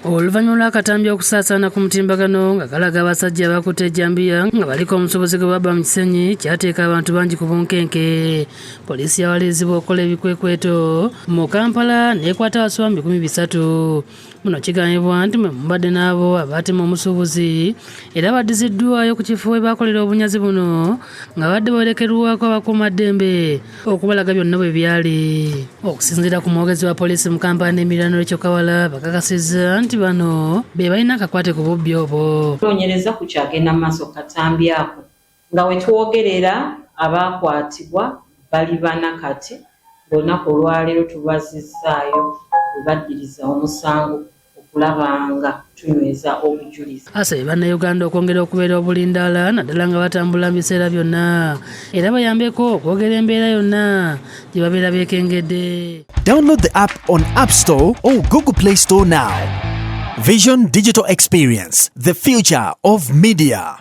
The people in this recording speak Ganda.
Oluvannyuma lw'akatambi okusaasaana ku mutimbagano nga kalaga abasajja abakutte ejjambiya nga baliko omusobozi gwe babba mu kisenyi kyateeka abantu bangi ku bunkenke. Poliisi yawalirizibwa okukola ebikwekweto mu Kampala n'ekwata abasumba 300. Muno kigambibwa nti mwe mubadde n'abo abaatema omusuubuzi era baddiziddwayo ku kifo we baakolera obunyazi buno nga badde boolekerwako abakuumaddembe okubalaga byonna bwe byali. Okusinziira ku mwogezi wa poliisi mu Kampala n'emiriraano Kawala bakakasizza nti bano be balina akakwate ku bubbi obwo. Okunoonyereza ku kyagenda mu maaso katambi ako nga we twogerera abaakwatibwa bali 4 kati. Olunaku olwaleero tubazizzaayo we baddiriza omusango okulabanga tunyweza obujulizi. Asabye bannayuganda okwongera okubeera obulindaala naddala nga batambula mu biseera byonna era bayambeko okwogera embeera yonna gye babeera beekengedde. Download the app on App Store or Google Play Store now. Vision Digital Experience, the future of media.